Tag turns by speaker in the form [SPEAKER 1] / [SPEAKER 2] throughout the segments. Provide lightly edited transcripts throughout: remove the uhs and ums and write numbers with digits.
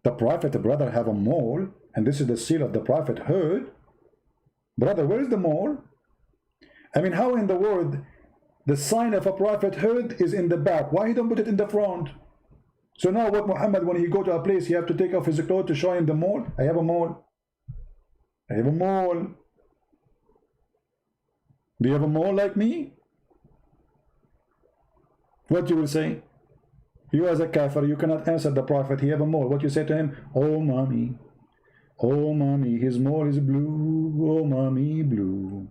[SPEAKER 1] The prophet, brother, have a mole, and this is the seal of the prophethood. Brother, where is the mole? I mean, how in the world the sign of a prophethood is in the back? Why you don't put it in the front? So now what Muhammad, when he go to a place, he have to take off his clothes to show him the mole? I have a mole. I have a mole. Do you have a mole like me? What you will say? You as a kafir, you cannot answer the prophet. He have a mole. What you say to him? Oh mommy, his mole is blue. Oh mommy, blue.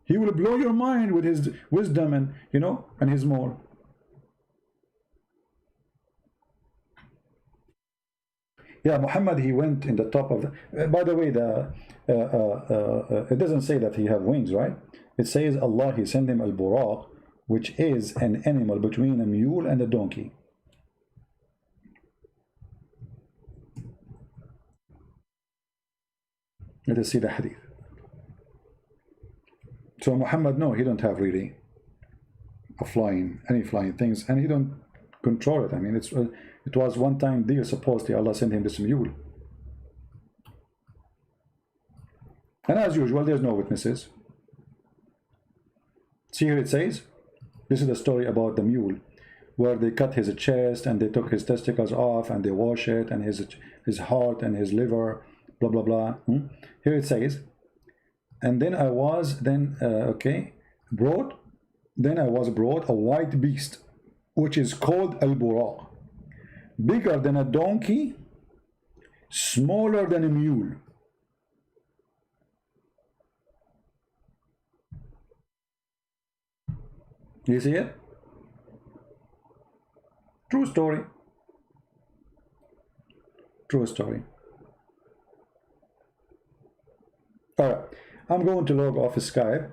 [SPEAKER 1] He will blow your mind with his wisdom and and his mole. Yeah, Muhammad, he went in the top of the, by the way, it doesn't say that he have wings, right? It says Allah, he sent him al-buraq, which is an animal between a mule and a donkey. Let us see the hadith. So Muhammad, no, he don't have really any flying things, and he don't control it. I mean, it was one time deal, supposedly Allah sent him this mule. And as usual, there's no witnesses. See here it says, this is the story about the mule, where they cut his chest and they took his testicles off and they wash it, and his heart and his liver, blah blah blah. Here it says, and then I was brought a white beast, which is called al-buraq, bigger than a donkey, smaller than a mule. You see it? True story. True story. All right, I'm going to log off Skype,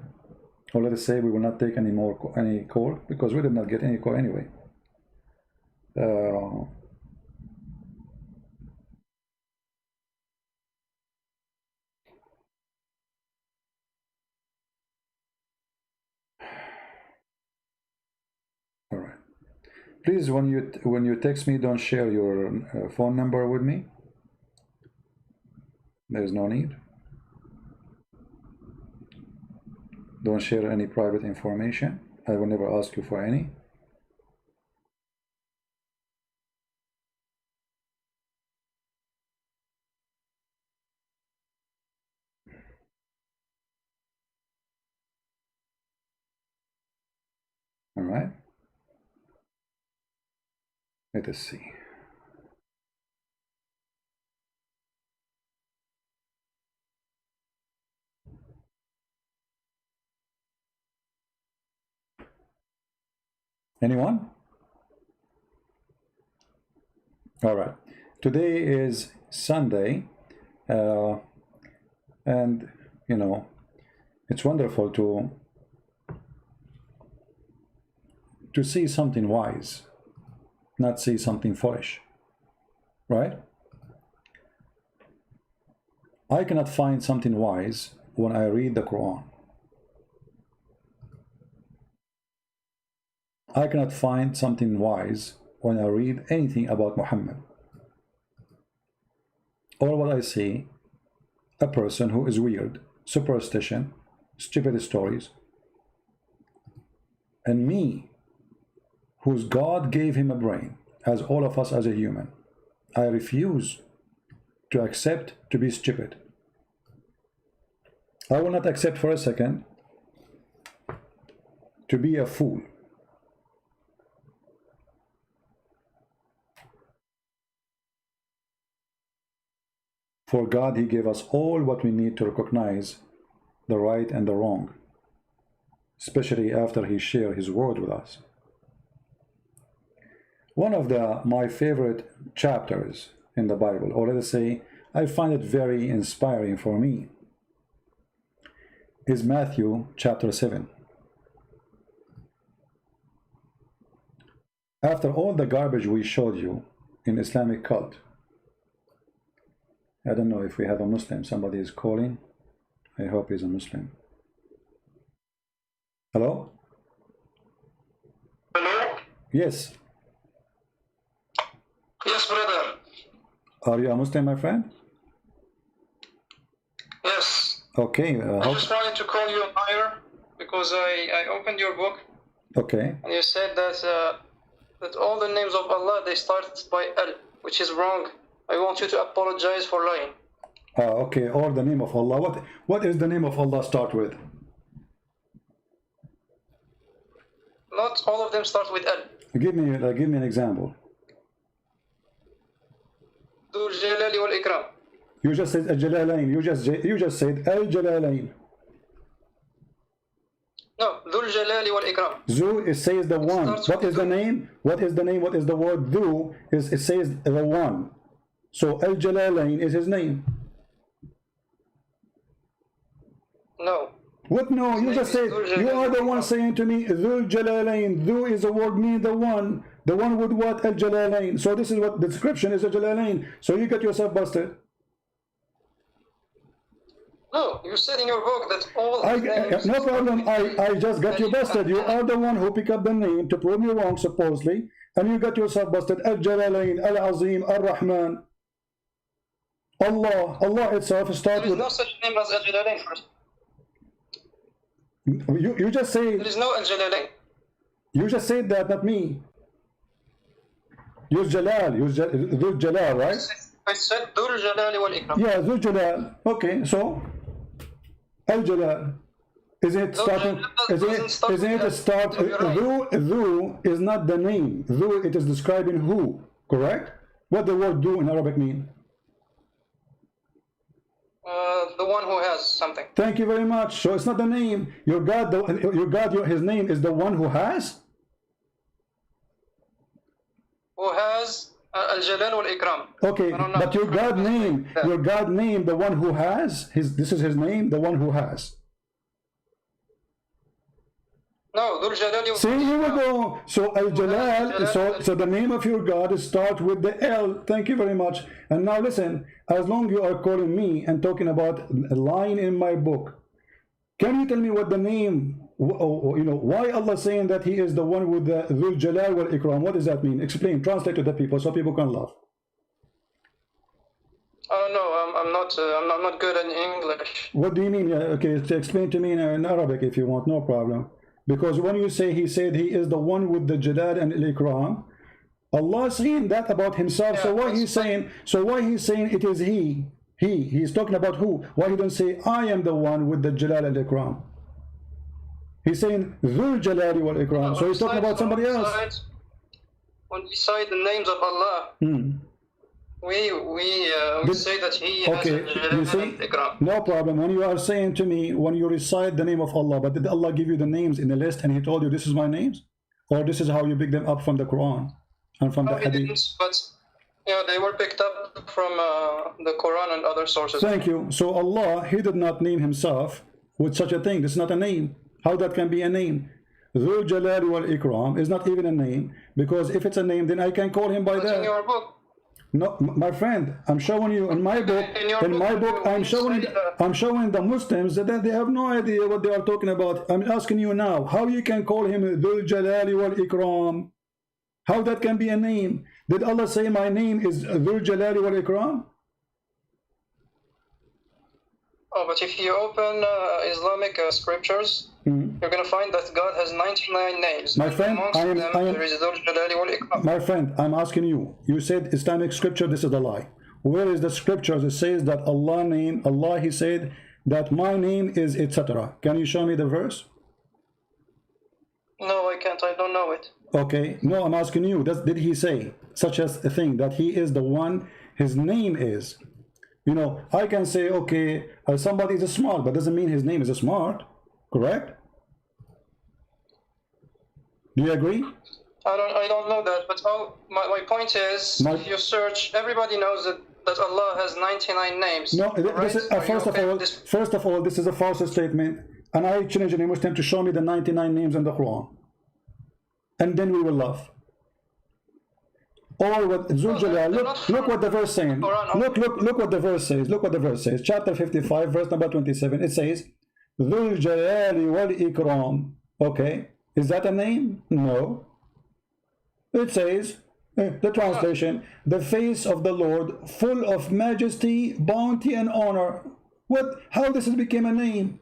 [SPEAKER 1] or let us say we will not take any call, because we did not get any call anyway. All right. Please, when you text me, don't share your phone number with me. There's no need. Don't share any private information. I will never ask you for any. All right. Let us see. Anyone? All right. Today is Sunday, and it's wonderful to see something wise, not see something foolish, right? I cannot find something wise when I read the Quran. I cannot find something wise when I read anything about Muhammad. All what I see, a person who is weird, superstition, stupid stories, and me, whose God gave him a brain, as all of us as a human. I refuse to accept to be stupid. I will not accept for a second to be a fool. For God, he gave us all what we need to recognize the right and the wrong, especially after he shared his word with us. One of my favorite chapters in the Bible, or let us say, I find it very inspiring for me, is Matthew chapter 7. After all the garbage we showed you in Islamic cult, I don't know if we have a Muslim. Somebody is calling. I hope he's a Muslim. Hello?
[SPEAKER 2] Hello?
[SPEAKER 1] Yes.
[SPEAKER 2] Yes, brother.
[SPEAKER 1] Are you a Muslim, my friend?
[SPEAKER 2] Yes.
[SPEAKER 1] Okay.
[SPEAKER 2] I just wanted to call you a liar because I opened your book.
[SPEAKER 1] Okay.
[SPEAKER 2] And you said that all the names of Allah, they start by Al, which is wrong. I want you to apologize for lying.
[SPEAKER 1] Okay. Or the name of Allah. What is the name of Allah start with?
[SPEAKER 2] Not all of them start with Al.
[SPEAKER 1] Give me an example.
[SPEAKER 2] Dhul Jalali wal Ikram.
[SPEAKER 1] You just said Al-Jalalain. You just said Al-Jalalain.
[SPEAKER 2] No, Dhul Jalali wal Ikram.
[SPEAKER 1] Zu, it says the one. What is the name? What is the name? What is the word? Dhu is, it says the one. So Al-Jalalain is his name.
[SPEAKER 2] No.
[SPEAKER 1] What? No, you just said, you are the one saying to me, Dhul Jalalain. Dhu is a word mean the one. The one with what? Al-Jalalain. So this is what the description is, Al-Jalalain. So you get yourself busted.
[SPEAKER 2] No, you said in your book that all names...
[SPEAKER 1] No problem, I just got you busted. You are the one who picked up the name to prove me wrong, supposedly, and you got yourself busted. Al-Jalalain, Al-Azim, Al-Rahman. Allah itself starts with...
[SPEAKER 2] There is no such name as Al-Jalalain first.
[SPEAKER 1] You just say...
[SPEAKER 2] There is no Al-Jalalain.
[SPEAKER 1] You just said that, not me. Use Jalal, use Dhul Jalal, right?
[SPEAKER 2] I said Dhul Jalali wal Ikram.
[SPEAKER 1] Yeah, Dhul Jalal. Okay, so Al-Jalal. Isn't it starting? Isn't it a start? Dhu is not the name. Dhu, it is describing who, correct? What the word Dhu in Arabic mean?
[SPEAKER 2] The one who has something.
[SPEAKER 1] Thank you very much. So it's not the name. Your God, his name is the one who has?
[SPEAKER 2] Who has Al-Jalal wal-Ikram.
[SPEAKER 1] Okay, but your God name, the one who has, this is his name, the one who has.
[SPEAKER 2] No, Dhul Jalali.
[SPEAKER 1] See, here we go. So Al-Jalal, so the name of your God starts with the L. Thank you very much. And now listen, as long you are calling me and talking about a line in my book, can you tell me what the name, why Allah saying that he is the one with the Dhul Jalal wal Ikram? What does that mean? Explain, translate to the people so people can laugh.
[SPEAKER 2] No, I'm not good in English.
[SPEAKER 1] What do you mean? Okay, explain to me in Arabic if you want, no problem. Because when you say he said he is the one with the Jalal and Ikram, Allah is saying that about himself. Yeah, so why he's saying? So why he's saying it is he? He's talking about who? Why he don't say I am the one with the Jalal and Ikram? He's saying Dhul Jalali wal Ikram. So he's talking about somebody else.
[SPEAKER 2] When we cite the names of Allah, we say that he has Jalal and Ikram.
[SPEAKER 1] No problem. When you are saying to me, when you recite the name of Allah, but did Allah give you the names in the list and he told you this is my names? Or this is how you pick them up from the Quran and from the Hadith?
[SPEAKER 2] But they were picked up from the Quran and other sources.
[SPEAKER 1] Thank you. So Allah, he did not name himself with such a thing. This is not a name. How that can be a name? Dhul Jalal wal Ikram is not even a name, because if it's a name, then I can call him by that.
[SPEAKER 2] In your book.
[SPEAKER 1] No, my friend, I'm showing you in my book. I'm showing the Muslims that they have no idea what they are talking about. I'm asking you now, how you can call him Dhul Jalal wal Ikram? How that can be a name? Did Allah say my name is Dhul Jalal wal Ikram?
[SPEAKER 2] Oh, but if you open Islamic scriptures, you're going to find that God has 99 names.
[SPEAKER 1] My friend, my friend, I'm asking you. You said Islamic scripture, this is a lie. Where is the scripture that says that Allah, he said that my name is etc. Can you show me the verse?
[SPEAKER 2] No, I can't. I don't know it.
[SPEAKER 1] Okay, no, I'm asking you. Did he say such as a thing that he is the one, his name is? I can say, okay, somebody is smart, but doesn't mean his name is smart, correct? Do you agree?
[SPEAKER 2] I don't know that, but my point is, if you search, everybody knows that Allah has 99 names.
[SPEAKER 1] No, this is, first of all, this is a false statement, and I challenge any Muslim to show me the 99 names in the Quran, and then we will laugh. Or what Dhul Jalal, look what the verse is saying. Look what the verse says. Look what the verse says. Chapter 55, verse number 27. It says, Dhul Jalali wal Ikram. Okay. Is that a name? No. It says The translation, the face of the Lord, full of majesty, bounty, and honor. What? How this became a name?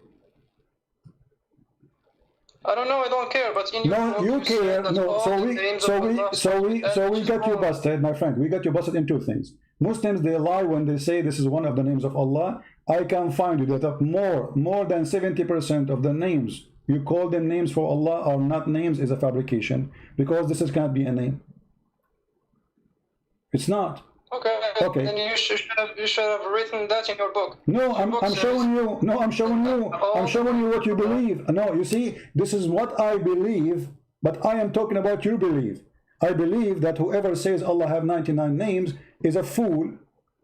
[SPEAKER 2] I don't know. I don't care. But in your
[SPEAKER 1] No,
[SPEAKER 2] book,
[SPEAKER 1] you care.
[SPEAKER 2] that
[SPEAKER 1] No,
[SPEAKER 2] all the names of Allah
[SPEAKER 1] so we got you
[SPEAKER 2] wrong.
[SPEAKER 1] busted, my friend. We got you busted in two things. Muslims, they lie when they say this is one of the names of Allah. I can find you that more than 70% of the names you call them names for Allah are not names, is a fabrication, because this can't be a name. It's not.
[SPEAKER 2] Okay.
[SPEAKER 1] Okay.
[SPEAKER 2] Then you should have written that in your book.
[SPEAKER 1] No, I'm showing you. No, I'm showing you. I'm showing you what you believe. No, you see, this is what I believe, but I am talking about your belief. I believe that whoever says Allah have 99 names is a fool,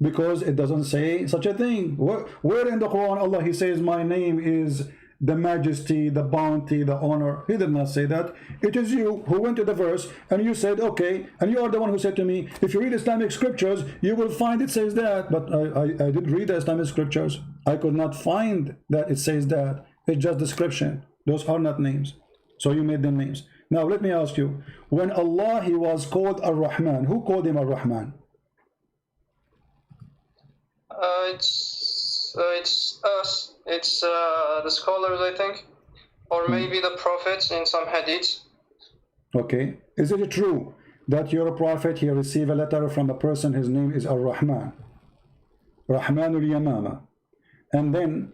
[SPEAKER 1] because it doesn't say such a thing. Where in the Quran Allah He says my name is the majesty, the bounty, the honor? He did not say that. It is you who went to the verse and you said okay, and you are the one who said to me, if you read Islamic scriptures you will find it says that. But I did read the Islamic scriptures. I could not find that it says that. It's just description. Those are not names, so you made them names. Now let me ask you, when Allah He was called Ar-Rahman, who called him Ar-Rahman?
[SPEAKER 2] It's us. It's the scholars, I think, or maybe the prophets in some hadiths.
[SPEAKER 1] Okay. Is it true that your prophet, he received a letter from a person, his name is Ar-Rahman, Rahmanul Yamama, and then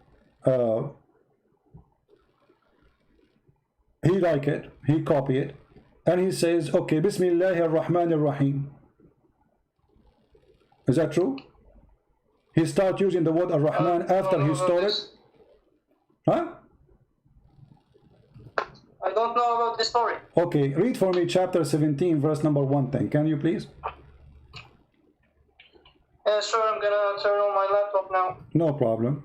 [SPEAKER 1] he like it, he copy it, and he says, okay, Bismillahir Rahmanir Rahim. Is that true? He start using the word Ar-Rahman after he stole it? Huh?
[SPEAKER 2] I don't know about this story.
[SPEAKER 1] Okay, read for me chapter 17, verse number 110. Can you please?
[SPEAKER 2] Yeah, sure. I'm gonna turn on my laptop now.
[SPEAKER 1] No problem.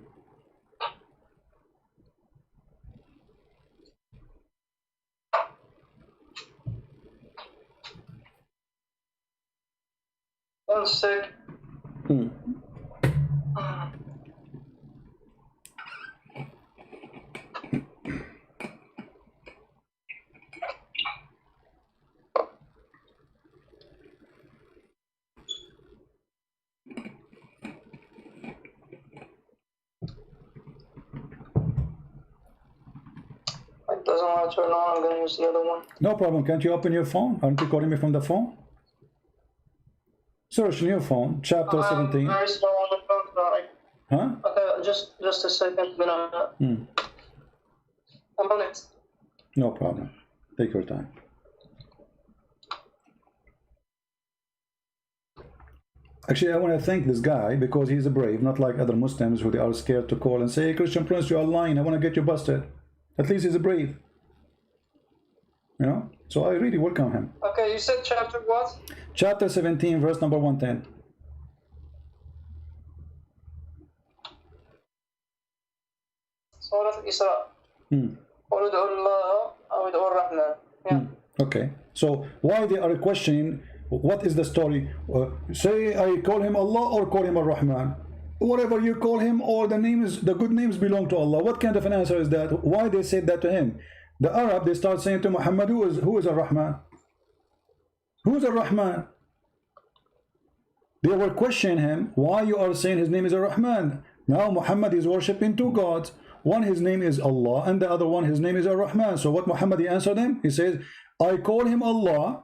[SPEAKER 2] One sec. It doesn't want to turn on. I'm gonna use the other one.
[SPEAKER 1] No problem. Can't you open your phone? Aren't you calling me from the phone? Search in your phone, chapter 17.
[SPEAKER 2] Very slow on the phone, sorry.
[SPEAKER 1] Huh?
[SPEAKER 2] Okay, just a second. I'm on it.
[SPEAKER 1] No problem. Take your time. Actually, I want to thank this guy because he's brave, not like other Muslims who they are scared to call and say, hey, Christian Prince, you are lying. I want to get you busted. At least he's brave. You know? So I really welcome him.
[SPEAKER 2] Okay, you said chapter what?
[SPEAKER 1] Chapter 17, verse number 110.
[SPEAKER 2] Surah Isra.
[SPEAKER 1] Okay. So why they are questioning, what is the story? Say I call him Allah or call him Ar-Rahman. Whatever you call him, all the names, the good names belong to Allah. What kind of an answer is that? Why they said that to him? The Arab, they start saying to Muhammad, who is Ar-Rahman? Who is Ar-Rahman? They were questioning him, why you are saying his name is Ar-Rahman? Now Muhammad is worshipping two gods. One, his name is Allah, and the other one, his name is Ar-Rahman. So what Muhammad, he answered him? He says, I call him Allah,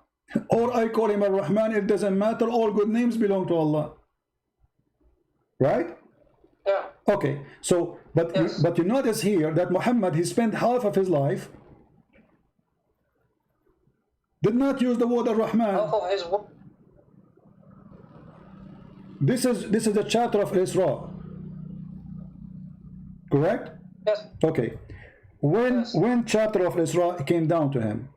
[SPEAKER 1] or I call him Ar-Rahman. It doesn't matter. All good names belong to Allah. Right?
[SPEAKER 2] Yeah.
[SPEAKER 1] Okay. So, but
[SPEAKER 2] yes.
[SPEAKER 1] but you notice here that Muhammad, he spent half of his life did not use the word Ar-Rahman.
[SPEAKER 2] Half of his work.
[SPEAKER 1] This is the chapter of Isra. Correct?
[SPEAKER 2] Yes.
[SPEAKER 1] Okay. When chapter of Isra came down to him?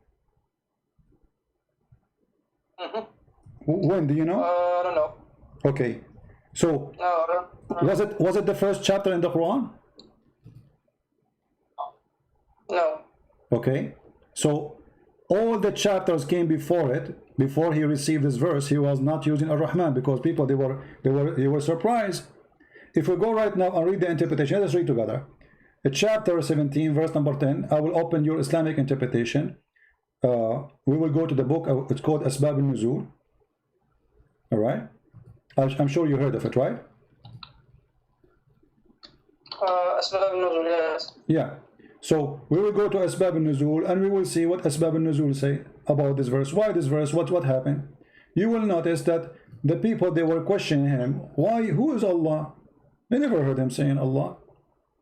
[SPEAKER 1] When do you know?
[SPEAKER 2] I don't know.
[SPEAKER 1] Okay. So was it the first chapter in the Quran?
[SPEAKER 2] No.
[SPEAKER 1] Okay. So all the chapters came before it. Before he received this verse, he was not using Ar-Rahman because people they were surprised. If we go right now and read the interpretation, let's read together. Chapter 17, verse number 10. I will open your Islamic interpretation. We will go to the book. It's called Asbab al-Nuzul. All right, I'm sure you heard of it, right?
[SPEAKER 2] أسباب النزول, yes.
[SPEAKER 1] Yeah. So we will go to Asbab al-Nuzul and we will see what Asbab al-Nuzul say about this verse. Why this verse? What happened? You will notice that the people, they were questioning him. Why? Who is Allah? They never heard him saying Allah.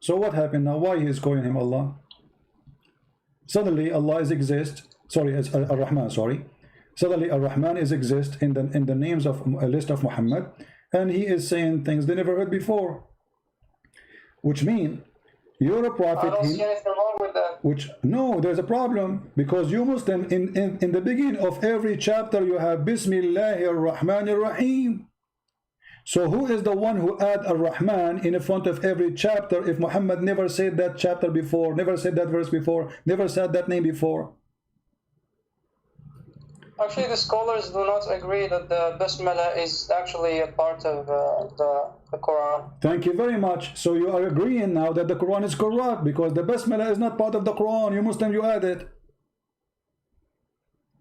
[SPEAKER 1] So what happened now? Why he is calling him Allah? Suddenly Allah is exist. Sorry, Ar-Rahman. Sorry. Suddenly Ar-Rahman is exist in the names of a list of Muhammad, and he is saying things they never heard before. Which mean you're a prophet.
[SPEAKER 2] I don't see anything wrong with that.
[SPEAKER 1] Which, no, there's a problem, because you Muslim in the beginning of every chapter you have Bismillahir Rahmanir Rahim. So who is the one who add Ar-Rahman in front of every chapter if Muhammad never said that chapter before, never said that verse before, never said that name before?
[SPEAKER 2] Actually, the scholars do not agree that the Basmala is actually a part of the Quran.
[SPEAKER 1] Thank you very much. So you are agreeing now that the Quran is corrupt because the Basmala is not part of the Quran. You Muslim, you add it.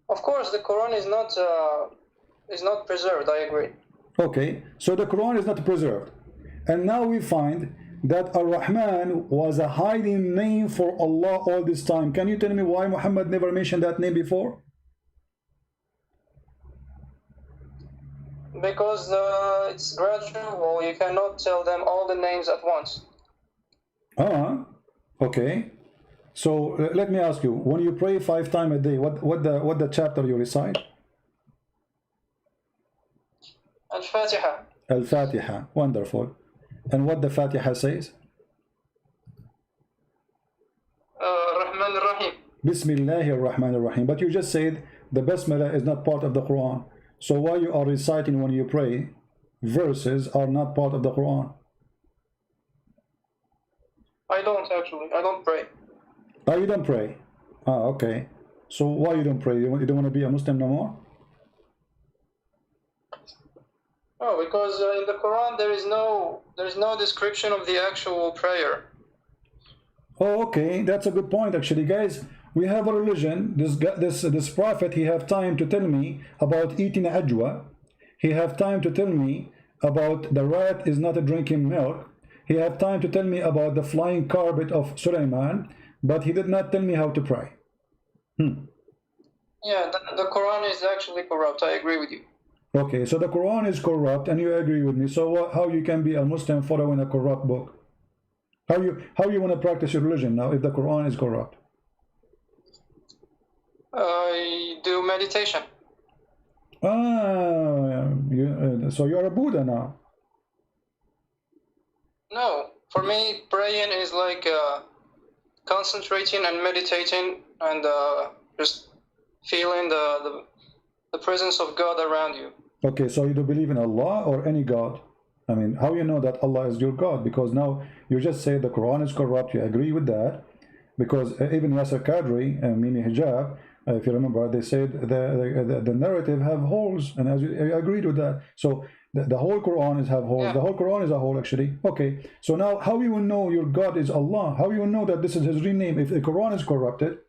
[SPEAKER 2] Of course, the Quran is not preserved. I agree.
[SPEAKER 1] Okay, so the Quran is not preserved. And now we find that Ar-Rahman was a hiding name for Allah all this time. Can you tell me why Muhammad never mentioned that name before?
[SPEAKER 2] Because it's gradual. You cannot tell them all the names at once.
[SPEAKER 1] Okay. So let me ask you, when you pray 5 times a day, what the chapter you recite?
[SPEAKER 2] Al-Fatiha.
[SPEAKER 1] Al-Fatiha. Wonderful. And what the Fatiha says?
[SPEAKER 2] Rahman Rahim.
[SPEAKER 1] Bismillahir Rahmanir Rahim. But you just said the Basmala is not part of the Quran. So why you are reciting when you pray verses are not part of the Quran?
[SPEAKER 2] I don't actually. I don't pray.
[SPEAKER 1] Oh, you don't pray? Okay. So why you don't pray? You don't want to be a Muslim no more?
[SPEAKER 2] Oh, because in the Quran there is no description of the actual prayer.
[SPEAKER 1] Oh, okay. That's a good point, actually, guys. We have a religion. This prophet, he have time to tell me about eating ajwa. He have time to tell me about the rat is not drinking milk. He have time to tell me about the flying carpet of Sulaiman, but he did not tell me how to pray.
[SPEAKER 2] Yeah, the Quran is actually corrupt. I agree with you.
[SPEAKER 1] Okay, so the Quran is corrupt, and you agree with me. So how you can be a Muslim following a corrupt book? How you want to practice your religion now if the Quran is corrupt?
[SPEAKER 2] I do meditation.
[SPEAKER 1] So you are a Buddha now?
[SPEAKER 2] No, for me, praying is like concentrating and meditating and just feeling the presence of God around you.
[SPEAKER 1] Okay, so you do believe in Allah or any God? I mean, how you know that Allah is your God? Because now you just say the Quran is corrupt. You agree with that? Because even Yasser Qadri, Mimi Hijab, if you remember, they said the narrative have holes, and as you agreed with that. So the whole Quran is have holes. Yeah. The whole Quran is a hole, actually. Okay, so now how you will know your God is Allah? How you will know that this is His real name if the Quran is corrupted?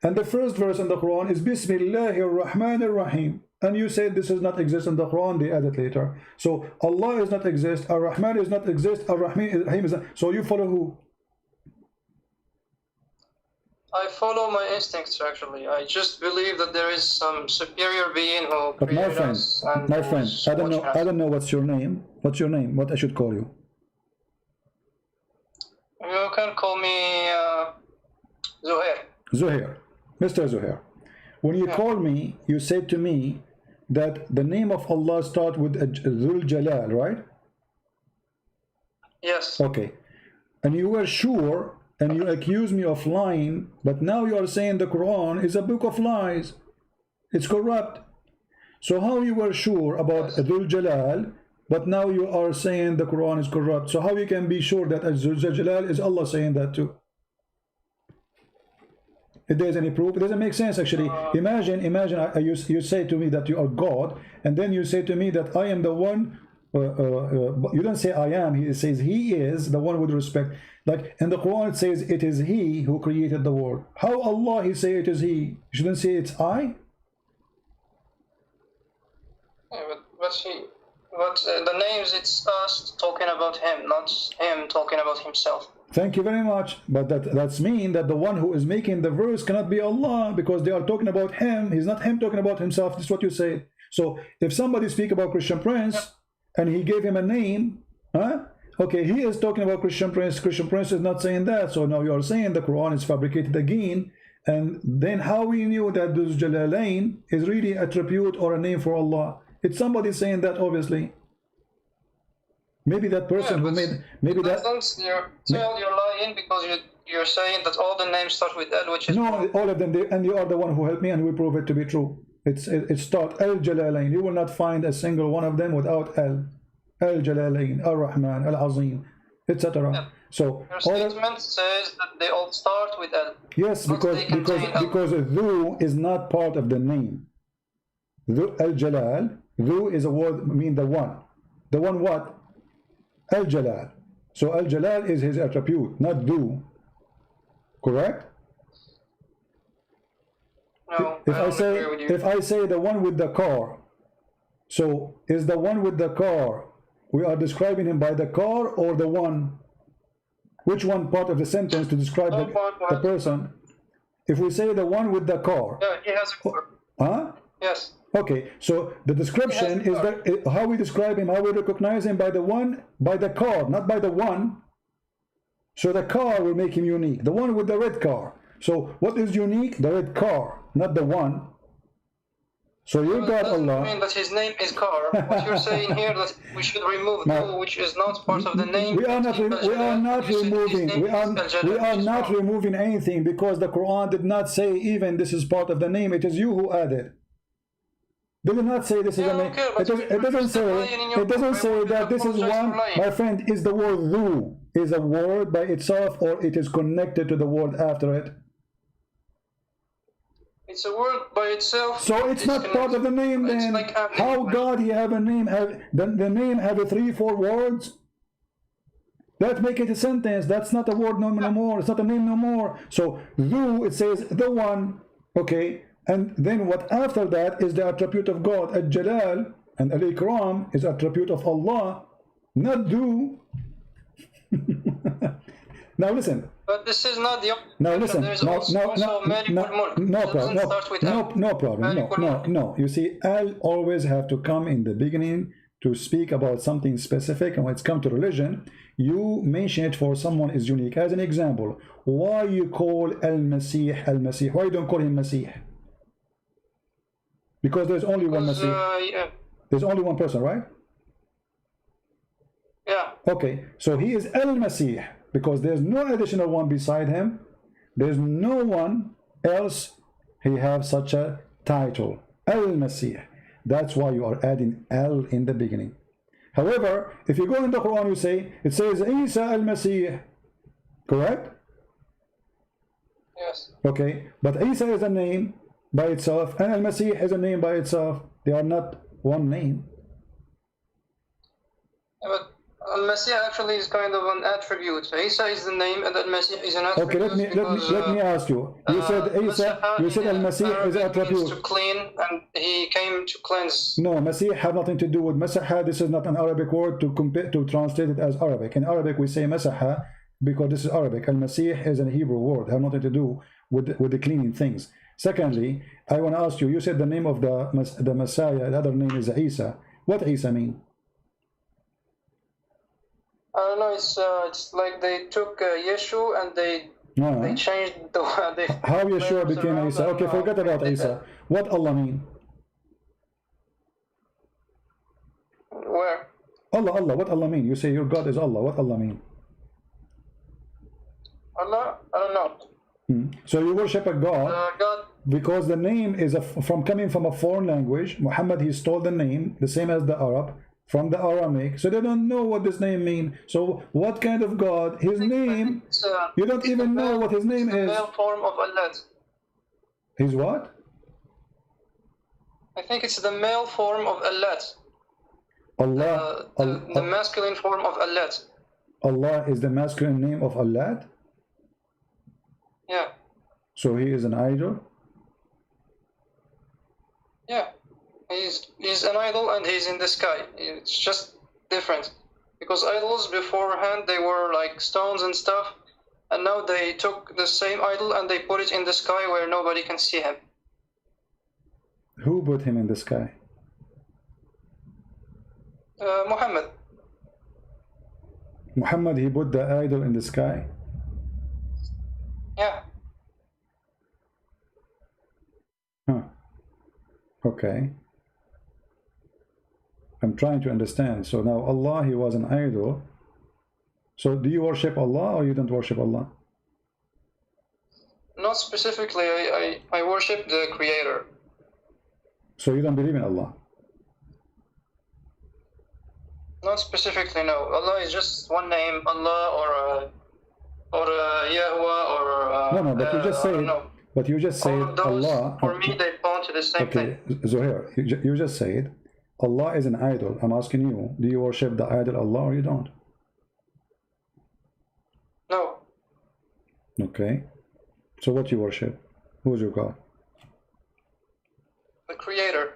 [SPEAKER 1] And the first verse in the Quran is Bismillahir Rahmanir Rahim. And you said this does not exist in the Quran, they added later. So Allah is not exist, Ar-Rahman is not exist, Ar-Rahim is not. So you follow who?
[SPEAKER 2] I follow my instincts, actually. I just believe that there is some superior being who created us.
[SPEAKER 1] My friend, I don't know what's your name. What's your name? What I should call you?
[SPEAKER 2] You can call me Zuhair.
[SPEAKER 1] Zuhair. Mr. Zuhair. When you call me, you said to me that the name of Allah starts with Dhul Jalal, right?
[SPEAKER 2] Yes.
[SPEAKER 1] Okay. And you were sure, and you accused me of lying, but now you are saying the Quran is a book of lies. It's corrupt. So how you were sure about Dhul Jalal, but now you are saying the Quran is corrupt? So how you can be sure that Dhul Jalal is Allah saying that too? If there's any proof, it doesn't make sense, actually. Imagine you say to me that you are God, and then you say to me that I am the one. You don't say I am. He says He is the one with respect. Like in the Quran, it says it is He who created the world. How Allah He say it is He? You shouldn't say it's I.
[SPEAKER 2] Yeah, but the names, it's us talking about him, not him talking about himself.
[SPEAKER 1] Thank you very much. But that's mean that the one who is making the verse cannot be Allah, because they are talking about him. He's not him talking about himself. This is what you say. So if somebody speak about Christian Prince and he gave him a name, huh? Okay, he is talking about Christian Prince. Christian Prince is not saying that. So now you are saying the Quran is fabricated again. And then how we knew that this Jalalain is really a tribute or a name for Allah? It's somebody saying that, obviously. Maybe that person who made, maybe that.
[SPEAKER 2] You're lying, because you're saying that all the names start with L, which is
[SPEAKER 1] no, all of them. And you are the one who helped me, and we prove it to be true. It's start Al Jalalain. You will not find a single one of them without Al. Al Jalalain, Al Rahman, Al Azim, etc. Yeah. So
[SPEAKER 2] your statement says that they all start with L.
[SPEAKER 1] Yes, because Dhu is not part of the name. Dhu Al Jalal. Dhu is a word mean the one. The one what? Al Jalal. So Al Jalal is his attribute, not Dhu. Correct?
[SPEAKER 2] No.
[SPEAKER 1] If I say the one with the car, so is the one with the car, we are describing him by the car or the one? Which one part of the sentence to describe the person? If we say the one with the car.
[SPEAKER 2] Yeah, he has a car.
[SPEAKER 1] Huh?
[SPEAKER 2] Yes.
[SPEAKER 1] Okay, so the description is that how we describe him, how we recognize him by the one, by the car, not by the one. So the car will make him unique. The one with the red car. So what is unique? The red car, not the one. So your God Allah.
[SPEAKER 2] Mean that his name is car. What you're saying here that we should remove Dhu, which is not part of the name.
[SPEAKER 1] We are not removing anything, because the Quran did not say even this is part of the name. It is you who added. They did not say this is a name. It doesn't say that this is one. My friend, is the word Dhu is a word by itself, or it is connected to the word after it?
[SPEAKER 2] It's a word by itself.
[SPEAKER 1] So it's not part of the name then. Like how God he have a name, have the name have a 3-4 words? That make it a sentence. That's not a word no more. It's not a name no more. So Dhu, it says the one, okay, and then what after that is the attribute of God. Al-Jalal and Al-Ikram is attribute of Allah, not Dhu. Now listen.
[SPEAKER 2] But this is not the only.
[SPEAKER 1] Now listen. No problem. No. You see, Al always have to come in the beginning to speak about something specific, and when it's come to religion, you mention it for someone is unique. As an example, why you call Al-Masih Al-Masih? Why you don't call him Masih? Because there's only one Masih.
[SPEAKER 2] Yeah.
[SPEAKER 1] There's only one person, right?
[SPEAKER 2] Yeah.
[SPEAKER 1] Okay, so he is Al-Masih, because there's no additional one beside him. There's no one else he have such a title. Al-Masih. That's why you are adding Al in the beginning. However, if you go in the Quran, you say, it says Isa Al-Masih. Correct?
[SPEAKER 2] Yes.
[SPEAKER 1] Okay, but Isa is a name by itself, and Al-Masih is a name by itself. They are not one name.
[SPEAKER 2] Yeah, but Al-Masih actually is kind of an attribute. Isa is the name, and Al-Masih is an attribute.
[SPEAKER 1] Okay, let me ask you. You said Isa, you said Al-Masih is an attribute.
[SPEAKER 2] To clean, and he came to cleanse.
[SPEAKER 1] No, Masih have nothing to do with Masaha. This is not an Arabic word to translate it as Arabic. In Arabic we say Masaha because this is Arabic. Al-Masih is a Hebrew word, have nothing to do with the cleaning things. Secondly, I want to ask you, you said the name of the Messiah, the other name is Isa. What Isa mean?
[SPEAKER 2] I don't know, it's like they took Yeshu and they changed the
[SPEAKER 1] how Yeshua became Isa? Okay, forget about Isa. What Allah mean?
[SPEAKER 2] Where?
[SPEAKER 1] Allah, what Allah mean? You say your God is Allah. What Allah mean?
[SPEAKER 2] Allah? I don't know.
[SPEAKER 1] So you worship a God,
[SPEAKER 2] God,
[SPEAKER 1] because the name is coming from a foreign language. Muhammad, he stole the name, the same as the Arab, from the Aramaic. So they don't know what this name means. So what kind of God? His name, you don't even know what his name is.
[SPEAKER 2] The male form of Allah.
[SPEAKER 1] His what?
[SPEAKER 2] I think it's the male form of Allah.
[SPEAKER 1] Allah.
[SPEAKER 2] The masculine form of Allah.
[SPEAKER 1] Allah is the masculine name of Allah?
[SPEAKER 2] Yeah.
[SPEAKER 1] So he is an idol?
[SPEAKER 2] Yeah. He's an idol and he's in the sky. It's just different. Because idols beforehand, they were like stones and stuff. And now they took the same idol and they put it in the sky where nobody can see him.
[SPEAKER 1] Who put him in the sky?
[SPEAKER 2] Mohammed.
[SPEAKER 1] Muhammad, he put the idol in the sky?
[SPEAKER 2] Yeah.
[SPEAKER 1] Huh. Okay. I'm trying to understand. So now Allah, he was an idol. So do you worship Allah or you don't worship Allah?
[SPEAKER 2] Not specifically. I worship the Creator.
[SPEAKER 1] So you don't believe in Allah?
[SPEAKER 2] Not specifically, no. Allah is just one name, Allah or Yahweh or
[SPEAKER 1] No, but you just said. But you just said
[SPEAKER 2] all of those,
[SPEAKER 1] Allah.
[SPEAKER 2] for me, they point to the same thing.
[SPEAKER 1] Zuhair, you just said Allah is an idol. I'm asking you, do you worship the idol Allah or you don't?
[SPEAKER 2] No.
[SPEAKER 1] Okay. So what you worship? Who is your God?
[SPEAKER 2] The Creator.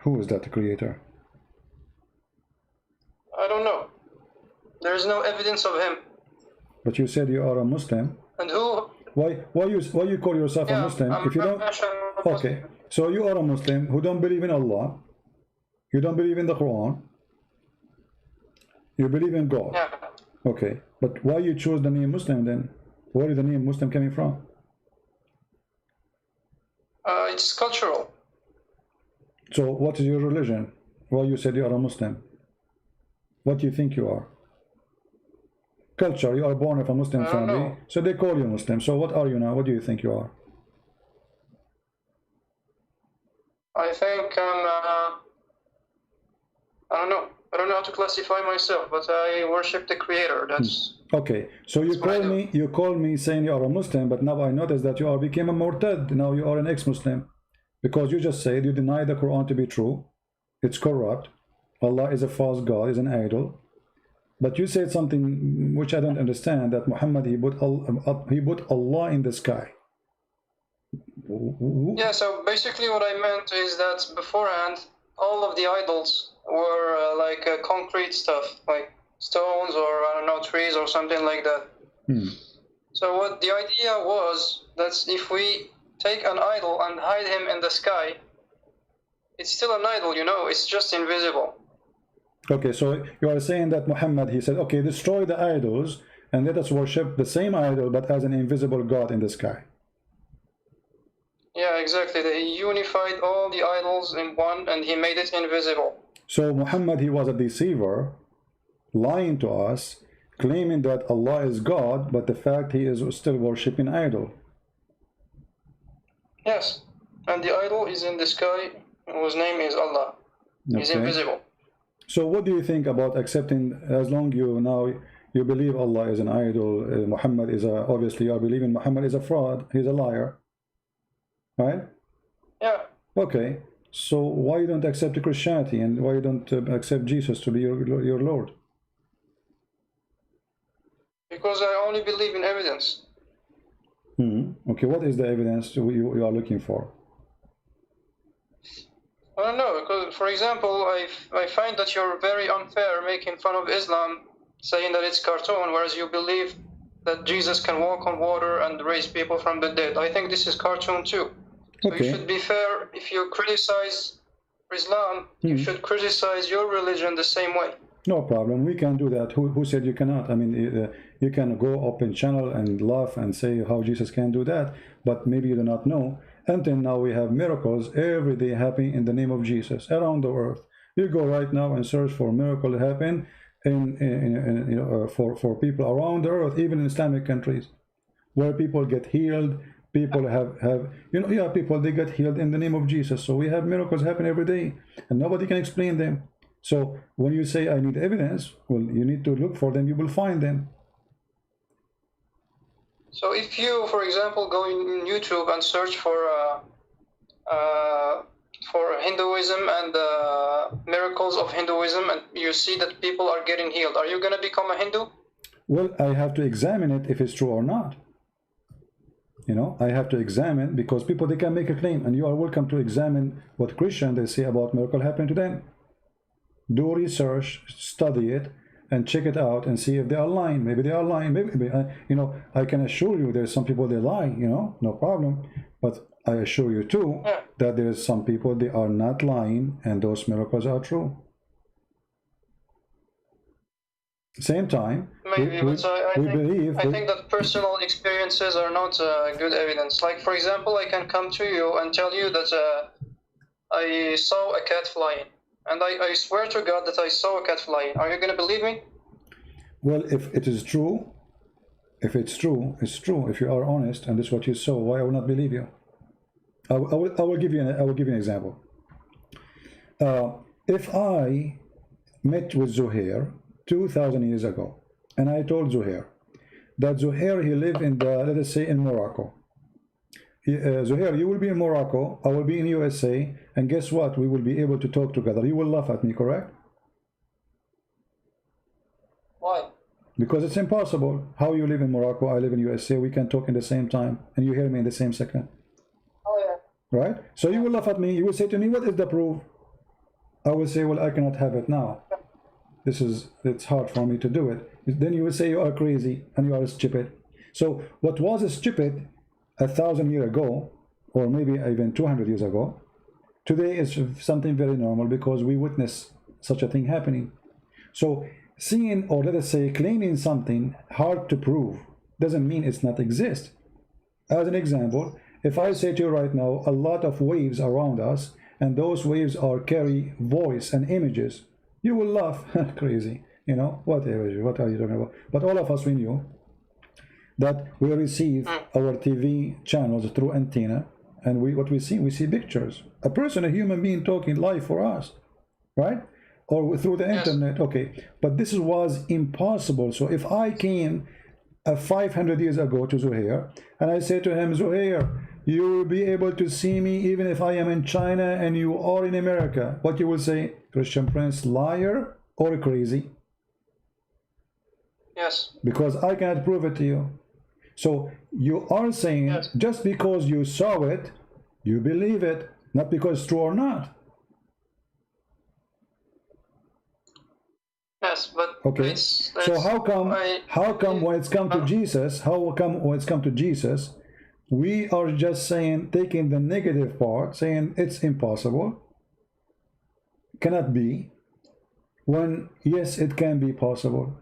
[SPEAKER 1] Who is that the Creator?
[SPEAKER 2] I don't know. There is no evidence of him.
[SPEAKER 1] But you said you are a Muslim.
[SPEAKER 2] And who?
[SPEAKER 1] Why you call yourself a Muslim if you don't? Okay, so you are a Muslim who don't believe in Allah. You don't believe in the Quran. You believe in God.
[SPEAKER 2] Yeah.
[SPEAKER 1] Okay, but why you choose the name Muslim then? Where is the name Muslim coming from?
[SPEAKER 2] It's cultural.
[SPEAKER 1] So what is your religion? Why you said you are a Muslim? What do you think you are? Culture, you are born of a Muslim family, so they call you Muslim. So what are you now? What do you think you are?
[SPEAKER 2] I think I don't know. I don't know how to classify myself, but I worship the Creator. That's
[SPEAKER 1] okay. So you call me saying you are a Muslim, but now I notice that you are became a murtad. Now you are an ex-Muslim, because you just said you deny the Quran to be true. It's corrupt. Allah is a false God, is an idol. But you said something which I don't understand, that Muhammad, he put Allah in the sky.
[SPEAKER 2] Yeah, so basically what I meant is that beforehand, all of the idols were like concrete stuff, like stones or, I don't know, trees or something like that. So what the idea was that if we take an idol and hide him in the sky, it's still an idol, you know, it's just invisible.
[SPEAKER 1] Okay, so you are saying that Muhammad, he said, okay, destroy the idols and let us worship the same idol but as an invisible God in the sky.
[SPEAKER 2] Yeah, exactly. They unified all the idols in one and he made it invisible.
[SPEAKER 1] So Muhammad, he was a deceiver, lying to us, claiming that Allah is God, but the fact he is still worshipping idol.
[SPEAKER 2] Yes, and the idol is in the sky, whose name is Allah. He's invisible.
[SPEAKER 1] So what do you think about accepting, as long you believe Allah is an idol, Muhammad is obviously you are believing Muhammad is a fraud, he's a liar, right?
[SPEAKER 2] Yeah.
[SPEAKER 1] Okay, so why you don't accept Christianity and why you don't accept Jesus to be your Lord?
[SPEAKER 2] Because I only believe in evidence.
[SPEAKER 1] Okay, what is the evidence you are looking for?
[SPEAKER 2] I don't know, because, for example, I find that you're very unfair making fun of Islam, saying that it's cartoon, whereas you believe that Jesus can walk on water and raise people from the dead. I think this is cartoon too. So you should be fair. If you criticize Islam, you should criticize your religion the same way.
[SPEAKER 1] No problem, we can do that. Who said you cannot? I mean, you can go open channel and laugh and say how Jesus can do that, but maybe you do not know. Until now we have miracles every day happening in the name of Jesus around the earth. You go right now and search for miracle happen for people around the earth, even in Islamic countries, where people get healed. People have people, they get healed in the name of Jesus. So we have miracles happen every day and nobody can explain them. So when you say I need evidence, well, you need to look for them, you will find them.
[SPEAKER 2] So if you, for example, go in YouTube and search for Hinduism and miracles of Hinduism, and you see that people are getting healed, are you going to become a Hindu?
[SPEAKER 1] Well, I have to examine it if it's true or not. You know, I have to examine, because people, they can make a claim, and you are welcome to examine what Christians they say about miracle happening to them. Do research, study it, and check it out and see if they are lying. Maybe they are lying. Maybe you know, I can assure you there's some people they lie, you know, no problem. But I assure you too that there's some people they are not lying, and those miracles are true. Same time,
[SPEAKER 2] maybe, but I think that personal experiences are not good evidence. Like, for example, I can come to you and tell you that I saw a cat flying, and I swear to God that I saw a cat flying. Are you going to believe me?
[SPEAKER 1] Well, if it is true, if it's true, it's true. If you are honest and this is what you saw, why I will not believe you? I will give you an example. If I met with Zuhair 2,000 years ago, and I told Zuhair that Zuhair, he lived in the, let us say, in Morocco. Zuhair, you will be in Morocco, I will be in USA, and guess what? We will be able to talk together. You will laugh at me, correct?
[SPEAKER 2] Why?
[SPEAKER 1] Because it's impossible. How you live in Morocco, I live in USA, we can talk in the same time, and you hear me in the same second.
[SPEAKER 2] Oh yeah.
[SPEAKER 1] Right? So you will laugh at me, you will say to me, what is the proof? I will say, well, I cannot have it now. It's hard for me to do it. Then you will say you are crazy and you are stupid. So what was stupid 1,000 years ago, or maybe even 200 years ago, today is something very normal, because we witness such a thing happening. So seeing, or let us say claiming something hard to prove, doesn't mean it's not exist. As an example, if I say to you right now, a lot of waves around us, and those waves carry voice and images, you will laugh. Crazy, you know, whatever, what are you talking about? But all of us, we knew that we receive our TV channels through antenna, and what we see pictures, a person, a human being talking live for us, right? Or through the internet. Okay, but this was impossible. So if I came 500 years ago to Zuhair, and I say to him, Zuhair, you will be able to see me even if I am in China and you are in America, what you will say? Christian Prince, liar or crazy?
[SPEAKER 2] Yes.
[SPEAKER 1] Because I cannot prove it to you. So you are saying just because you saw it, you believe it, not because it's true or not.
[SPEAKER 2] Yes, but
[SPEAKER 1] okay. So how come when it's come to Jesus, we are just saying, taking the negative part, saying it's impossible, cannot be, when yes, it can be possible.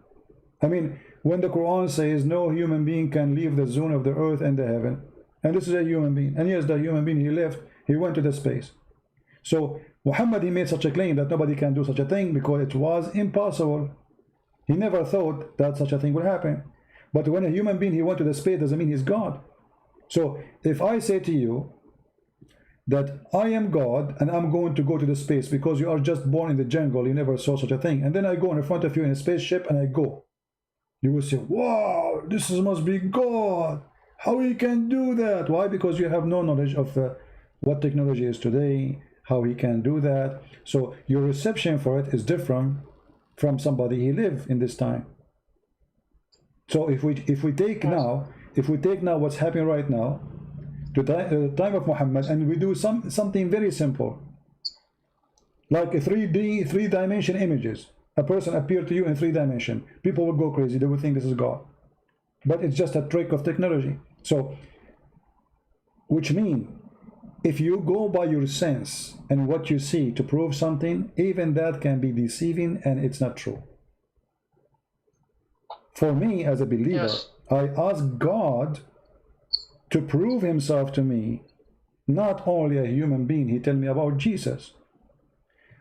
[SPEAKER 1] I mean, when the Quran says no human being can leave the zone of the earth and the heaven, and this is a human being, and yes, the human being, he went to the space. So Muhammad, he made such a claim that nobody can do such a thing because it was impossible. He never thought that such a thing would happen. But when a human being, he went to the space, doesn't mean he's God. So if I say to you that I am God and I'm going to go to the space because you are just born in the jungle, you never saw such a thing, and then I go in front of you in a spaceship and I go, you will say, wow, this must be God. How he can do that? Why? Because you have no knowledge of what technology is today, how he can do that. So your reception for it is different from somebody who lived in this time. So if we take now what's happening right now to the time of Muhammad, and we do something very simple, like a 3D images, a person appeared to you in 3 dimensions, people will go crazy, they will think this is God, but it's just a trick of technology. So which means if you go by your sense and what you see to prove something, even that can be deceiving and it's not true. For me as a believer, I ask God to prove himself to me, not only a human being. He tell me about Jesus.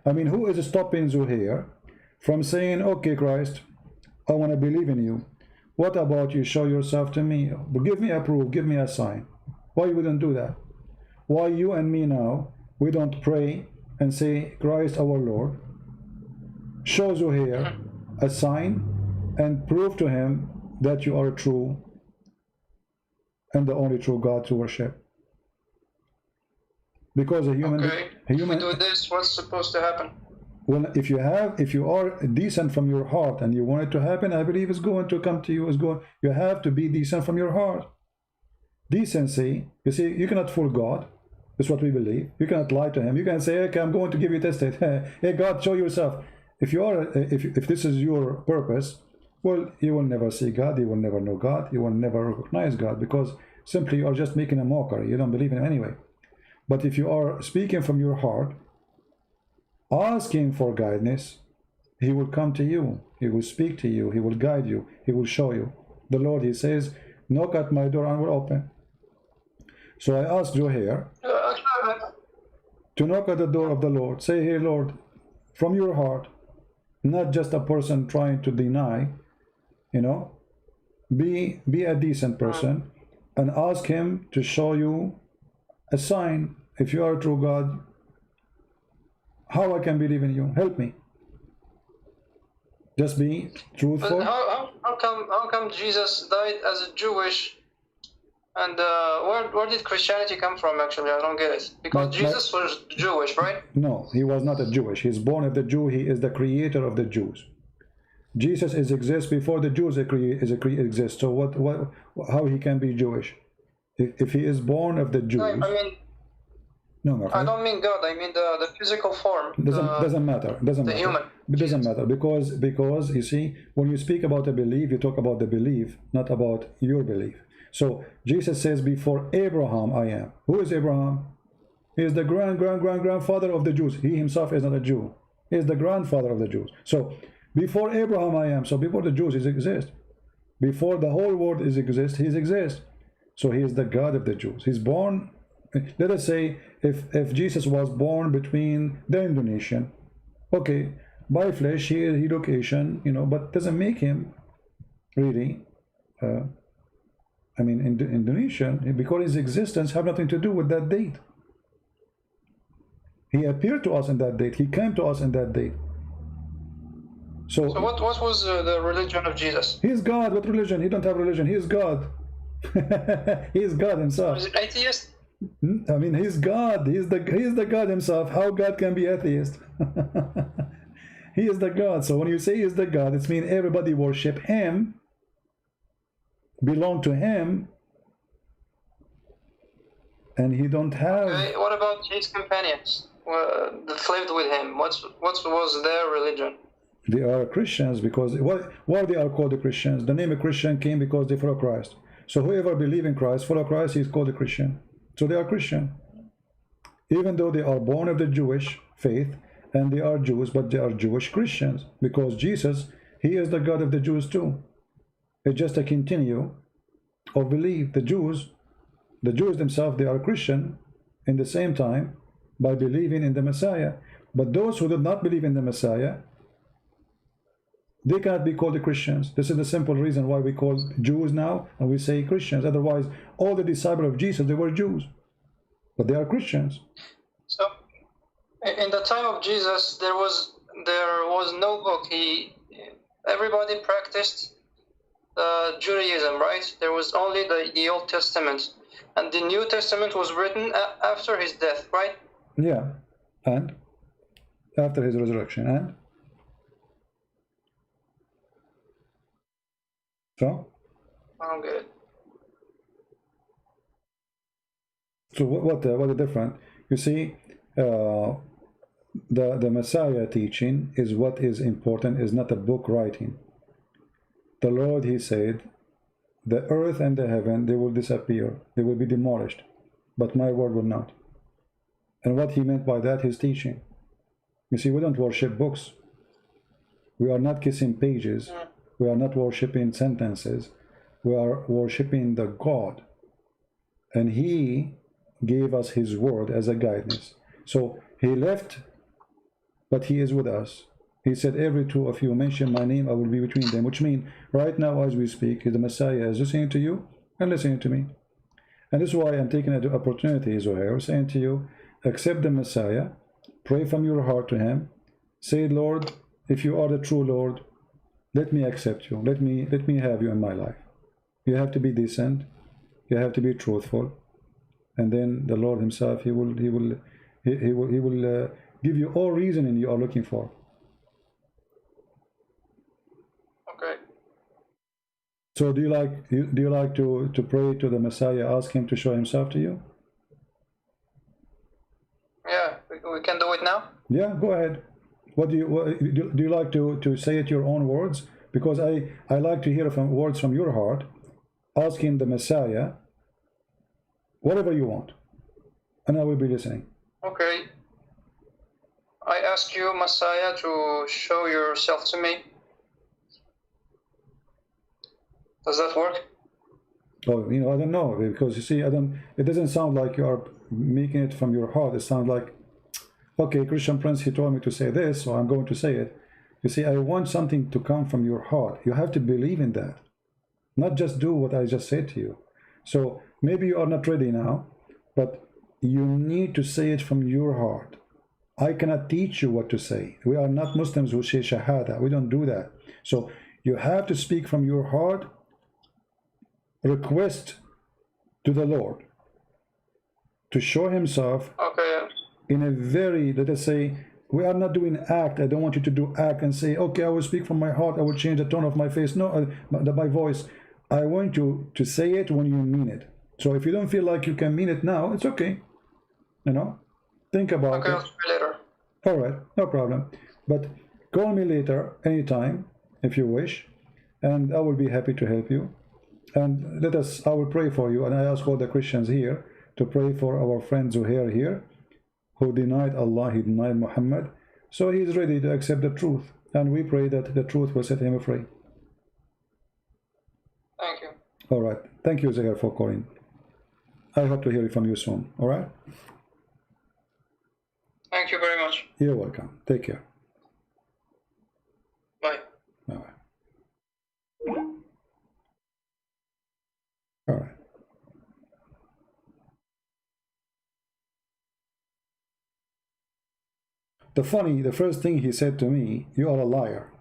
[SPEAKER 1] I mean, who is stopping Zuhair from saying, okay, Christ, I want to believe in you. What about you show yourself to me? Give me a proof, give me a sign. Why you wouldn't do that? Why you and me now, we don't pray and say, Christ our Lord, show Zuhair a sign and prove to him that you are true and the only true God to worship? Because a human,
[SPEAKER 2] if we do this, what's supposed to happen?
[SPEAKER 1] Well, if you are decent from your heart and you want it to happen, I believe it's going to come to you. You have to be decent from your heart. decency. You see, you cannot fool God. That's what we believe. You cannot lie to him. You can say, okay, I'm going to give you a test. Hey, God, show yourself. If you are, if this is your purpose, well, you will never see God. You will never know God. You will never recognize God, because simply you are just making a mockery. You don't believe in him anyway. But if you are speaking from your heart, asking for guidance, he will come to you. He will speak to you. He will guide you. He will show you. The Lord, he says, knock at my door and will open. So I asked Zuhair to knock at the door of the Lord. Say, hey, Lord, from your heart, not just a person trying to deny, you know, be a decent person and ask him to show you a sign. If you are a true God, how I can believe in you? Help me. Just be truthful.
[SPEAKER 2] But how come Jesus died as a Jewish? And where did Christianity come from, actually? I don't get it. Because Jesus was Jewish, right?
[SPEAKER 1] No, he was not a Jewish. He's born of the Jew. He is the creator of the Jews. Jesus exists before the Jews exist. So how he can be Jewish? If he is born of the Jews...
[SPEAKER 2] I mean...
[SPEAKER 1] No,
[SPEAKER 2] I don't mean God. I mean the physical form.
[SPEAKER 1] Doesn't matter. Doesn't matter. Human. It doesn't matter because you see, when you speak about a belief, you talk about the belief, not about your belief. So Jesus says, before Abraham I am. Who is Abraham? He is the grandfather of the Jews. He himself is not a Jew. He is the grandfather of the Jews. So before Abraham I am. So before the Jews exist. Before the whole world exists, he exists. So he is the God of the Jews. He's born. Let us say if Jesus was born between the Indonesian, okay, by flesh he look Asian, you know, but doesn't make him really I mean Indonesian, because his existence have nothing to do with that date. He appeared to us in that date. He came to us in that date. So
[SPEAKER 2] what was the religion of Jesus?
[SPEAKER 1] He is God. What religion? He don't have religion. He is God. He is God himself.
[SPEAKER 2] Was it atheist?
[SPEAKER 1] I mean, he's God. He's the God himself. How God can be atheist? He is the God. So when you say he's the God, it means everybody worship him, belong to him, and he don't have.
[SPEAKER 2] Okay, what about his companions that lived with him? What was their religion?
[SPEAKER 1] They are Christians, because why they are called the Christians? The name of Christian came because they follow Christ. So whoever believes in Christ, follow Christ, he is called a Christian. So they are Christian, even though they are born of the Jewish faith and they are Jews, but they are Jewish Christians, because Jesus, he is the God of the Jews too. It's just a continue of belief. The Jews themselves, they are Christian in the same time by believing in the Messiah. But those who do not believe in the Messiah, they cannot be called the Christians. This is the simple reason why we call Jews now and we say Christians. Otherwise, all the disciples of Jesus, they were Jews, but they are Christians.
[SPEAKER 2] So, in the time of Jesus, there was no book. Everybody practiced Judaism, right? There was only the Old Testament, and the New Testament was written after his death, right?
[SPEAKER 1] Yeah, and after his resurrection, and so.
[SPEAKER 2] Oh, good.
[SPEAKER 1] So what the difference? You see, the Messiah teaching is what is important, is not a book writing. The Lord, he said, the earth and the heaven, they will disappear, they will be demolished, but my word will not. And what he meant by that, his teaching. You see, we don't worship books. We are not kissing pages. We are not worshiping sentences. We are worshiping the God. And he gave us his word as a guidance. So he left, but he is with us. He said, every two of you mention my name, I will be between them. Which means, right now as we speak, the Messiah is listening to you and listening to me. And this is why I'm taking the opportunity, Zuhair, saying to you, accept the Messiah, pray from your heart to him, say, Lord, if you are the true Lord, let me accept you. Let me have you in my life. You have to be decent. You have to be truthful. And then the Lord himself, he will give you all reasoning you are looking for. So do you like to pray to the Messiah, ask him to show himself to you?
[SPEAKER 2] Yeah, we can do it now.
[SPEAKER 1] Yeah, go ahead. What do you like to say it your own words? Because I like to hear words from your heart, asking the Messiah whatever you want, and I will be listening.
[SPEAKER 2] Okay. I ask you, Messiah, to show yourself to me. Does that work?
[SPEAKER 1] Oh, you know, I don't know, because you see, it doesn't sound like you are making it from your heart. It sounds like, okay, Christian Prince, he told me to say this, so I'm going to say it. You see, I want something to come from your heart. You have to believe in that, not just do what I just said to you. So maybe you are not ready now, but you need to say it from your heart. I cannot teach you what to say. We are not Muslims who say Shahada. We don't do that. So you have to speak from your heart, request to the Lord to show himself in a very, let us say, we are not doing act. I don't want you to do act and say, okay, I will speak from my heart, I will change the tone of my face. No, my voice. I want you to say it when you mean it. So if you don't feel like you can mean it now, it's okay. You know, think about it.
[SPEAKER 2] I'll try later.
[SPEAKER 1] All right, no problem. But call me later, anytime, if you wish, and I will be happy to help you. And I will pray for you, and I ask all the Christians here to pray for our friend Zuhair here, who denied Allah, he denied Muhammad. So he is ready to accept the truth, and we pray that the truth will set him free.
[SPEAKER 2] Thank you.
[SPEAKER 1] All right. Thank you, Zakir, for calling. I hope to hear from you soon. All right?
[SPEAKER 2] Thank you very much.
[SPEAKER 1] You're welcome. Take care.
[SPEAKER 2] Bye.
[SPEAKER 1] Bye-bye. All right. The first thing he said to me, you are a liar.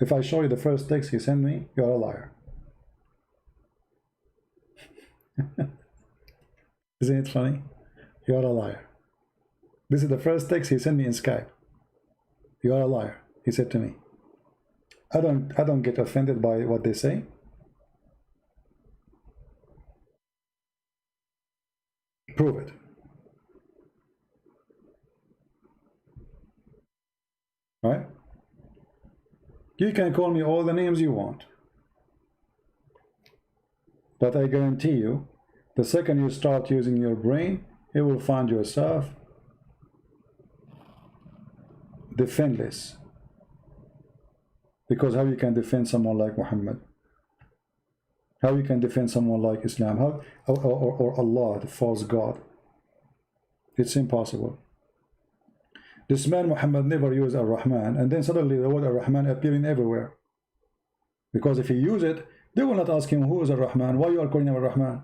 [SPEAKER 1] If I show you the first text he sent me, you are a liar. Isn't it funny? You are a liar. This is the first text he sent me in Skype. You are a liar, he said to me. I don't get offended by what they say. Prove it. Right? You can call me all the names you want. But I guarantee you, the second you start using your brain, you will find yourself defenseless. Because how you can defend someone like Muhammad? How you can defend someone like Islam? How, or Allah, the false God? It's impossible. This man Muhammad never used Ar-Rahman, and then suddenly the word Ar-Rahman appearing everywhere. Because if he used it, they will not ask him, who is Ar-Rahman? Why you are calling him Ar-Rahman?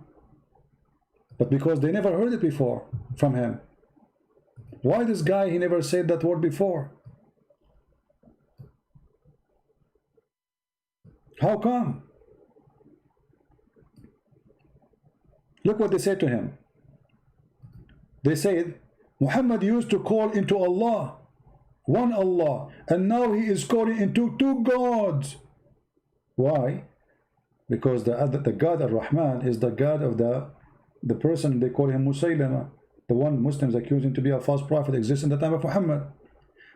[SPEAKER 1] But because they never heard it before from him. Why this guy, he never said that word before? How come? Look what they said to him. They said, Muhammad used to call into Allah, one Allah, and now he is calling into two gods. Why? Because the God Ar-Rahman is the God of the person they call him Musaylama, the one Muslims accuse him to be a false prophet, exists in the time of Muhammad.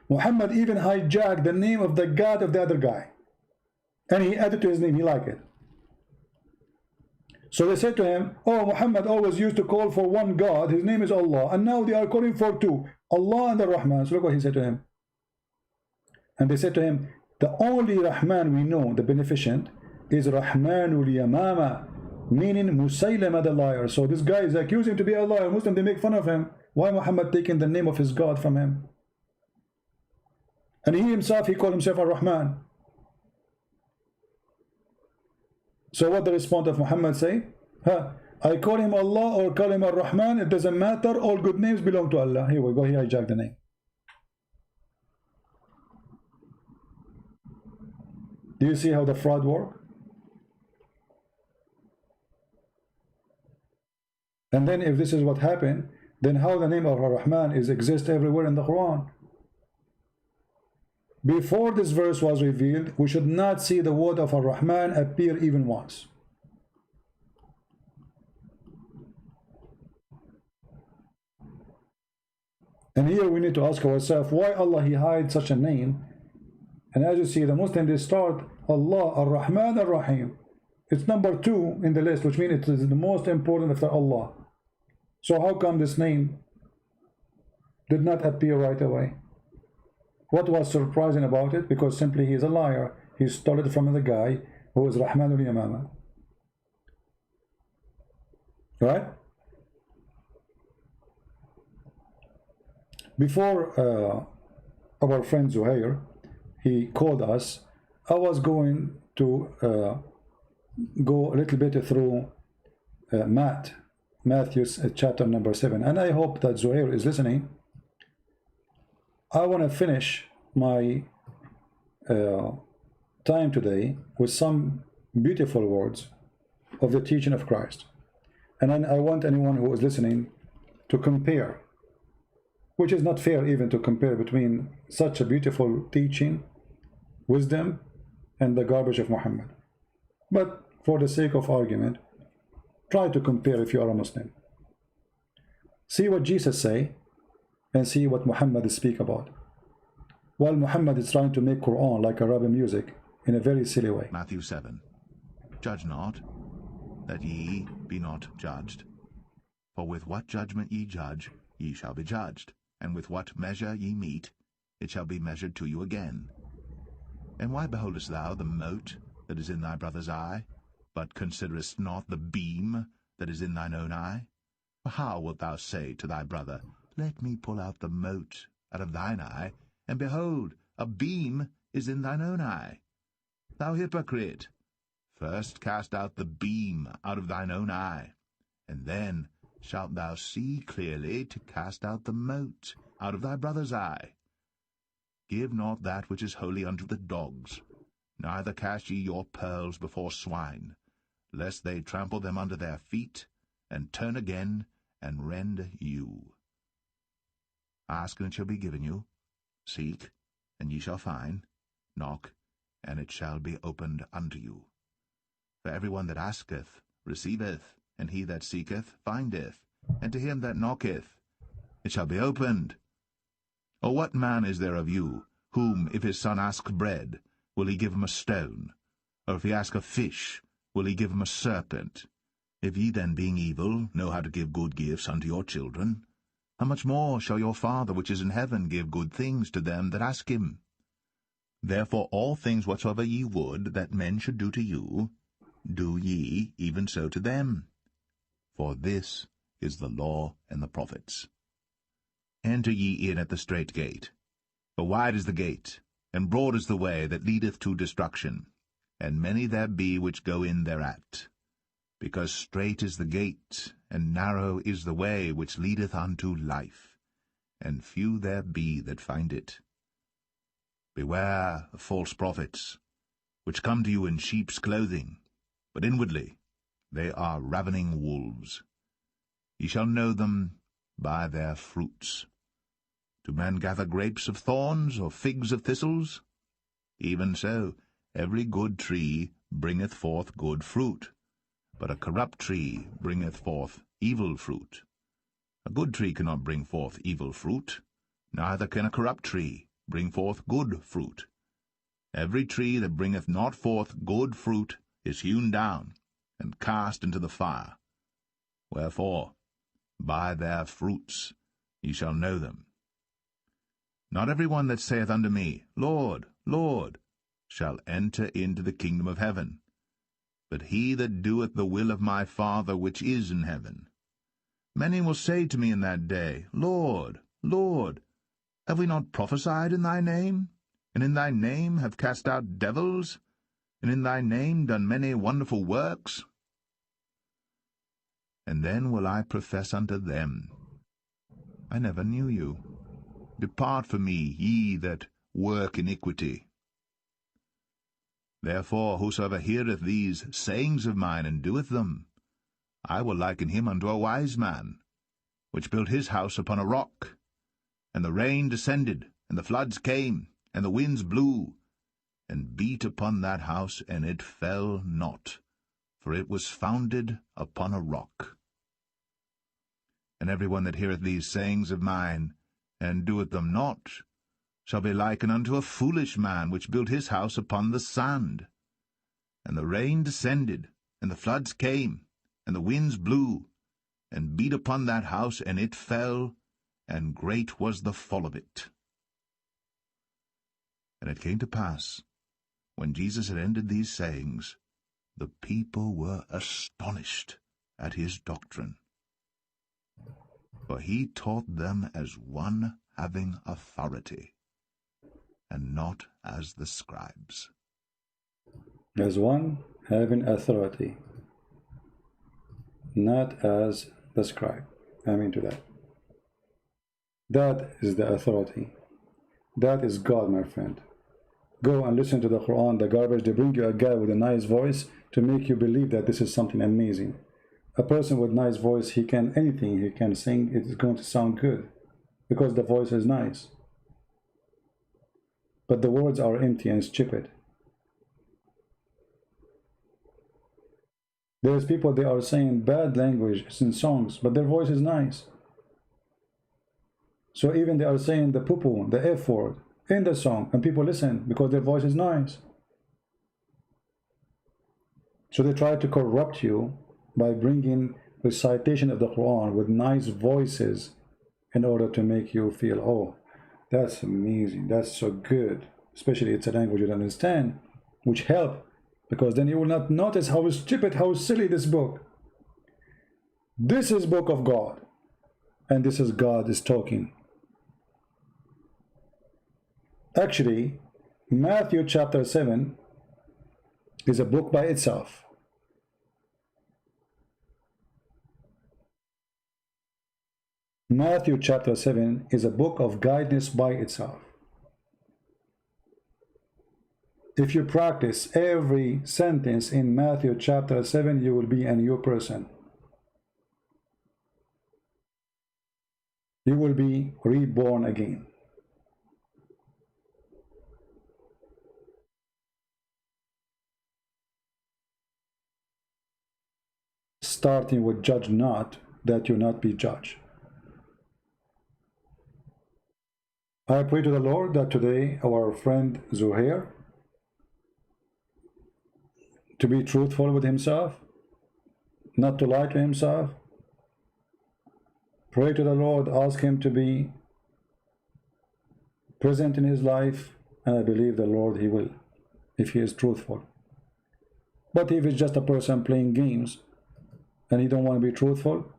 [SPEAKER 1] Muhammad even hijacked the name of the God of the other guy, and he added to his name. He liked it. So they said to him, oh, Muhammad always used to call for one God, his name is Allah, and now they are calling for two, Allah and the Rahman. So look what he said to him. And they said to him, the only Rahman we know, the beneficent, is Rahmanul Yamama, meaning Musaylama the liar. So this guy is accusing him to be a liar. Muslim, they make fun of him. Why Muhammad taking the name of his God from him? And he himself, he called himself a Rahman. So what the response of Muhammad say? I call him Allah or call him Ar-Rahman, it doesn't matter, all good names belong to Allah. Here we go, he hijacked the name. Do you see how the fraud work? And then if this is what happened, then how the name of Ar-Rahman is exist everywhere in the Quran? Before this verse was revealed, we should not see the word of Ar-Rahman appear even once. And here we need to ask ourselves, why Allah He hides such a name? And as you see, the Muslim, they start Allah Ar-Rahman Ar-Rahim. It's number 2 in the list, which means it is the most important after Allah. So how come this name did not appear right away? What was surprising about it? Because simply he is a liar. He stole it from the guy who is Rahmanul Yamama. Right? Before our friend Zuhair, he called us, I was going to go a little bit through Matthew's chapter number 7, and I hope that Zuhair is listening. I want to finish my time today with some beautiful words of the teaching of Christ, and then I want anyone who is listening to compare, which is not fair even to compare between such a beautiful teaching, wisdom, and the garbage of Muhammad. But for the sake of argument, try to compare if you are a Muslim. See what Jesus say and see what Muhammad speak about. While Muhammad is trying to make Quran like Arabic music in a very silly way.
[SPEAKER 3] Matthew 7. Judge not, that ye be not judged. For with what judgment ye judge, ye shall be judged. And with what measure ye mete, it shall be measured to you again. And why beholdest thou the mote that is in thy brother's eye, but considerest not the beam that is in thine own eye? For how wilt thou say to thy brother, Let me pull out the mote out of thine eye, and behold, a beam is in thine own eye? Thou hypocrite, first cast out the beam out of thine own eye, and then shalt thou see clearly to cast out the mote out of thy brother's eye. Give not that which is holy unto the dogs, neither cast ye your pearls before swine, lest they trample them under their feet, and turn again, and rend you. Ask, and it shall be given you. Seek, and ye shall find. Knock, and it shall be opened unto you. For every one that asketh receiveth, and he that seeketh findeth, and to him that knocketh it shall be opened. Or what man is there of you, whom, if his son ask bread, will he give him a stone? Or if he ask a fish, will he give him a serpent? If ye then, being evil, know how to give good gifts unto your children, how much more shall your Father which is in heaven give good things to them that ask him? Therefore all things whatsoever ye would that men should do to you, do ye even so to them. For this is the law and the prophets. Enter ye in at the strait gate. For wide is the gate, and broad is the way that leadeth to destruction, and many there be which go in thereat. Because strait is the gate, and narrow is the way which leadeth unto life, and few there be that find it. Beware of false prophets, which come to you in sheep's clothing, but inwardly they are ravening wolves. Ye shall know them by their fruits. Do men gather grapes of thorns, or figs of thistles? Even so, every good tree bringeth forth good fruit, but a corrupt tree bringeth forth evil fruit. A good tree cannot bring forth evil fruit, neither can a corrupt tree bring forth good fruit. Every tree that bringeth not forth good fruit is hewn down, and cast into the fire. Wherefore, by their fruits ye shall know them. Not every one that saith unto me, Lord, Lord, shall enter into the kingdom of heaven, but he that doeth the will of my Father which is in heaven. Many will say to me in that day, Lord, Lord, have we not prophesied in thy name, and in thy name have cast out devils, and in thy name done many wonderful works? And then will I profess unto them, I never knew you. Depart from me, ye that work iniquity. Therefore whosoever heareth these sayings of mine, and doeth them, I will liken him unto a wise man, which built his house upon a rock. And the rain descended, and the floods came, and the winds blew, and beat upon that house, and it fell not, for it was founded upon a rock. And every one that heareth these sayings of mine, and doeth them not, shall be likened unto a foolish man, which built his house upon the sand. And the rain descended, and the floods came, and the winds blew, and beat upon that house, and it fell, and great was the fall of it. And it came to pass, when Jesus had ended these sayings, the people were astonished at his doctrine. For he taught them as one having authority, and not as the scribes.
[SPEAKER 1] As one having authority, not as the scribe. Amen to that. That is the authority. That is God, my friend. Go and listen to the Quran, the garbage. They bring you a guy with a nice voice to make you believe that this is something amazing. A person with nice voice, he can anything he can sing, it is going to sound good because the voice is nice. But the words are empty and stupid. There's people, they are saying bad language in songs, but their voice is nice. So even they are saying the poo-poo, the F word in the song, and people listen because their voice is nice. So they try to corrupt you by bringing recitation of the Quran with nice voices in order to make you feel, oh, that's amazing, that's so good. Especially it's a language you don't understand, which help, because then you will not notice how stupid, how silly this book. This is book of God, and this is God is talking. Actually, Matthew chapter 7 is a book by itself. Matthew chapter 7 is a book of guidance by itself. If you practice every sentence in Matthew chapter 7, you will be a new person. You will be reborn again. Starting with judge not, that you not be judged. I pray to the Lord that today our friend Zuhair to be truthful with himself, not to lie to himself. Pray to the Lord, ask him to be present in his life, and I believe the Lord he will, if he is truthful. But if it's just a person playing games and he don't want to be truthful,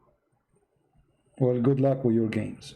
[SPEAKER 1] well, good luck with your games.